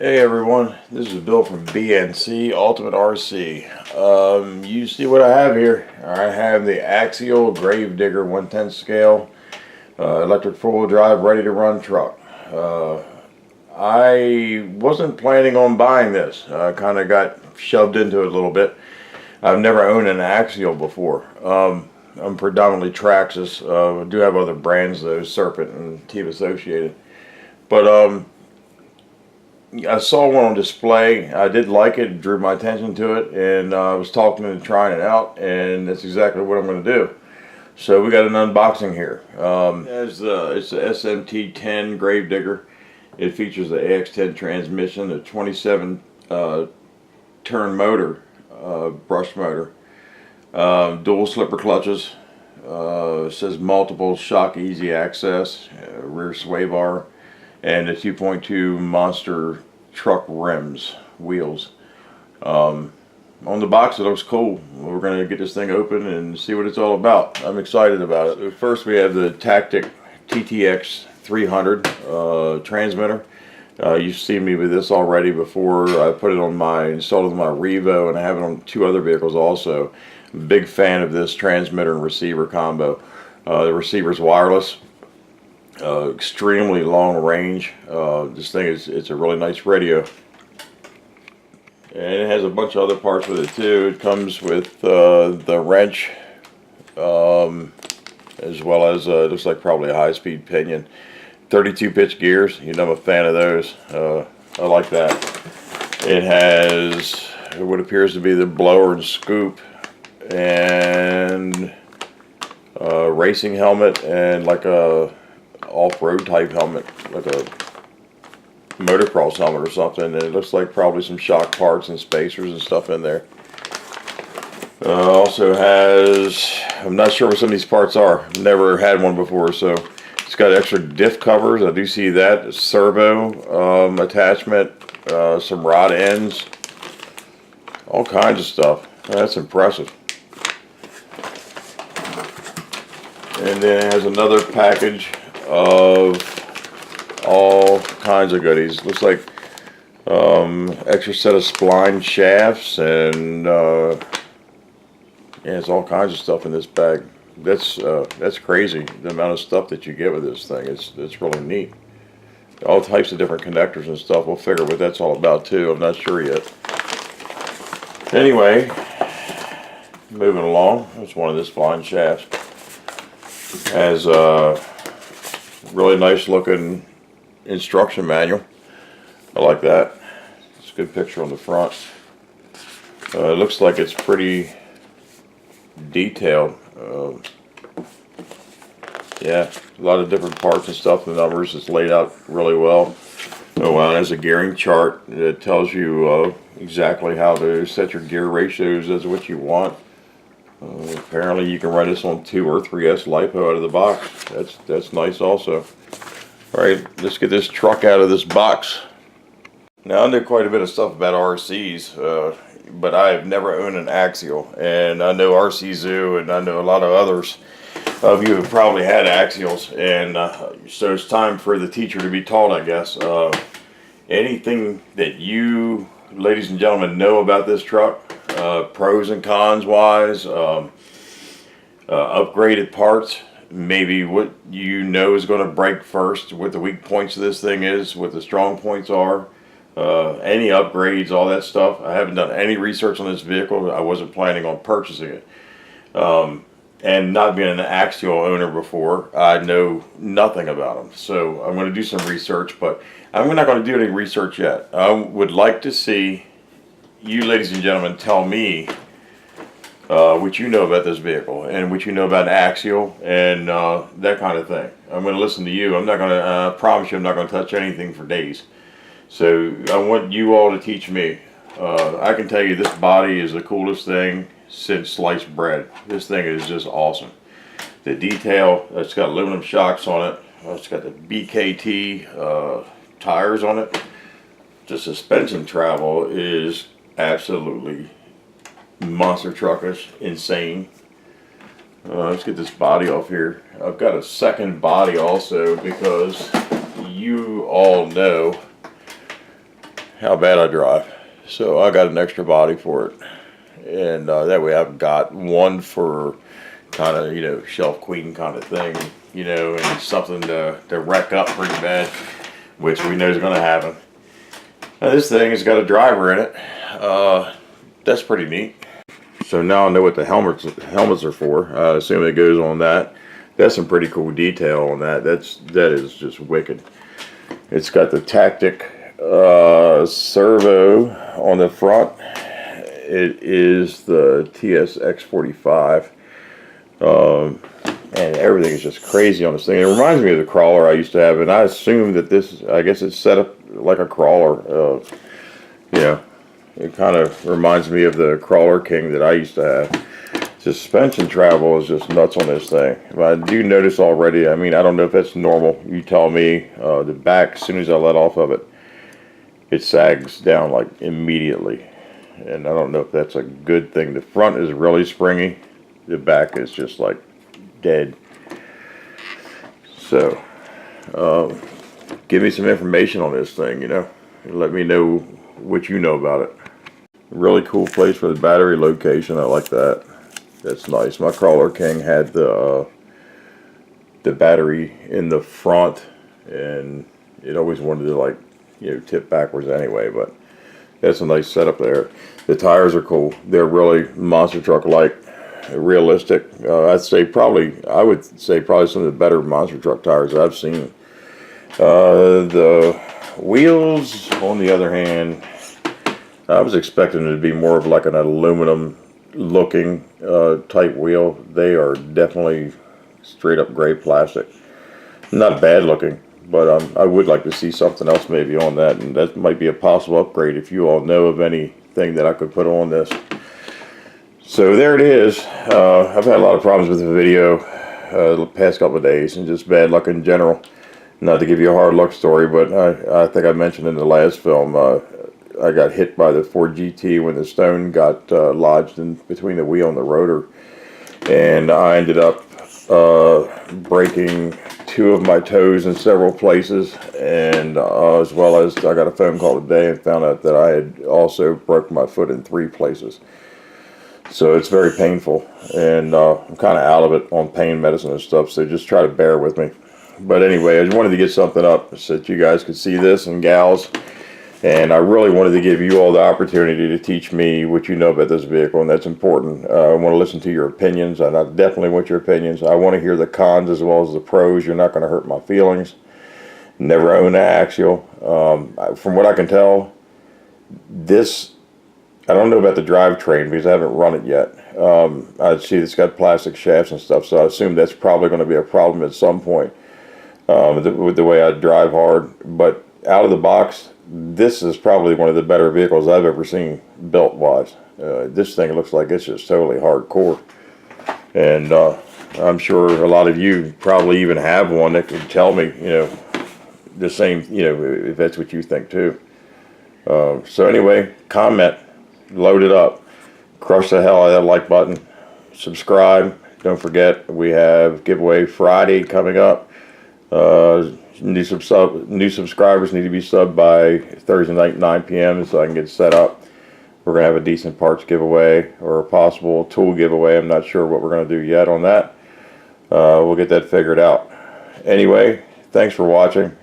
Hey everyone, this is Bill from BNC Ultimate RC. You see what I have here? I have the Axial Gravedigger 1/10 scale electric four-wheel drive ready to run truck. I wasn't planning on buying this. I kind of got shoved into it a little bit. I've never owned an Axial before. I'm predominantly Traxxas. I do have other brands though, Serpent and Team Associated. But I saw one on display. I did like it. It drew my attention to it, and I was talking and trying it out, and that's exactly what I'm going to do. So we got an unboxing here. It's the SMT10 Gravedigger. It features the AX10 transmission, a 27 turn motor, brush motor, dual slipper clutches. It says multiple shock easy access, rear sway bar, and the 2.2 monster truck rims, wheels. On the box it looks cool. We're going to get this thing open and see what it's all about. I'm excited about it. So first we have the Tactic TTX 300 transmitter. You've seen me with this already before. I put it on installed it on my Revo, and I have it on two other vehicles also. I'm a big fan of this transmitter and receiver combo. The receiver's wireless. Extremely long range. This thing it's a really nice radio, and it has a bunch of other parts with it too. It comes with the wrench, as well as it looks like probably a high-speed pinion. 32 pitch gears. You know, I'm a fan of those. I like that. It has what appears to be the blower and scoop, and a racing helmet, and like a off-road type helmet, like a motocross helmet or something, and it looks like probably some shock parts and spacers and stuff in there. Also has, I'm not sure what some of these parts are, never had one before, so it's got extra diff covers. I do see that, a servo attachment, some rod ends, all kinds of stuff. That's impressive. And then it has another package of all kinds of goodies. Looks like extra set of spline shafts, and yeah, it's all kinds of stuff in this bag. That's crazy, the amount of stuff that you get with this thing. It's really neat. All types of different connectors and stuff. We'll figure what that's all about too. I'm not sure yet. Anyway, moving along. That's one of the spline shafts. Has really nice looking instruction manual. I like that. It's a good picture on the front. It looks like it's pretty detailed. Yeah, a lot of different parts and stuff. The numbers, it's laid out really well. Oh wow, there's a gearing chart that tells you exactly how to set your gear ratios as what you want. Apparently you can run this on 2 or 3S LiPo out of the box. That's nice also. Alright, let's get this truck out of this box. Now, I know quite a bit of stuff about RCs, but I have never owned an Axial. And I know RC Zoo, and I know a lot of others of you have probably had Axials. And so it's time for the teacher to be taught, I guess. Anything that you, ladies and gentlemen, know about this truck, pros and cons wise, upgraded parts, maybe what you know is going to break first, what the weak points of this thing is, what the strong points are, any upgrades, all that stuff. I haven't done any research on this vehicle. I wasn't planning on purchasing it, and not being an Axial owner before, I know nothing about them. So I'm going to do some research, but I'm not going to do any research yet. I would like to see you, ladies and gentlemen, tell me what you know about this vehicle and what you know about an Axial and that kind of thing. I'm going to listen to you. I'm not going to promise you I'm not going to touch anything for days. So I want you all to teach me. I can tell you this body is the coolest thing since sliced bread. This thing is just awesome. The detail, it's got aluminum shocks on it. It's got the BKT tires on it. The suspension travel is absolutely monster truckish, insane. Let's get this body off here. I've got a second body also because you all know how bad I drive. So I got an extra body for it. And that way I've got one for kind of, you know, shelf queen kind of thing, you know, and something to wreck up pretty bad, which we know is going to happen. Now this thing has got a driver in it. That's pretty neat. So now I know what the helmets are for. I assume it goes on that. That's some pretty cool detail on that. That is just wicked. It's got the Tactic servo on the front. It is the TSX45. And everything is just crazy on this thing. It reminds me of the crawler I used to have, and I assume that this, I guess it's set up like a crawler. You know, it kind of reminds me of the Crawler King that I used to have. Suspension travel is just nuts on this thing. But I do notice already, I mean, I don't know if that's normal. You tell me, the back, as soon as I let off of it, it sags down like immediately. And I don't know if that's a good thing. The front is really springy. The back is just like dead. So, give me some information on this thing, you know. Let me know what you know about it. Really cool place for the battery location. I like that. That's nice. My Crawler King had the battery in the front, and it always wanted to, like, you know, tip backwards anyway, but that's a nice setup there. The tires are cool. They're really monster truck like, realistic. I would say probably some of the better monster truck tires I've seen. The wheels, on the other hand, I was expecting it to be more of like an aluminum looking type wheel. They are definitely straight up gray plastic. Not bad looking, but I would like to see something else maybe on that, and that might be a possible upgrade if you all know of anything that I could put on this. So there it is. I've had a lot of problems with the video the past couple of days, and just bad luck in general. Not to give you a hard luck story, but I think I mentioned in the last film, I got hit by the Ford GT when the stone got lodged in between the wheel and the rotor, and I ended up breaking 2 of my toes in several places, and as well as I got a phone call today and found out that I had also broke my foot in 3 places. So it's very painful, and I'm kind of out of it on pain medicine and stuff, so just try to bear with me. But anyway, I just wanted to get something up so that you guys could see this, and gals. And I really wanted to give you all the opportunity to teach me what you know about this vehicle, and that's important. I want to listen to your opinions, and I definitely want your opinions. I want to hear the cons as well as the pros. You're not going to hurt my feelings. Never own an Axial. From what I can tell, this, I don't know about the drivetrain because I haven't run it yet. I see it's got plastic shafts and stuff, so I assume that's probably going to be a problem at some point with the way I drive hard. But out of the box, this is probably one of the better vehicles I've ever seen built-wise. This thing looks like it's just totally hardcore. And I'm sure a lot of you probably even have one that could tell me, you know, the same, you know, if that's what you think too. So anyway, comment, load it up, crush the hell out of that like button, subscribe. Don't forget, we have giveaway Friday coming up. New subscribers need to be subbed by Thursday night 9 p.m. so I can get set up. We're going to have a decent parts giveaway or a possible tool giveaway. I'm not sure what we're going to do yet on that. We'll get that figured out. Anyway, thanks for watching.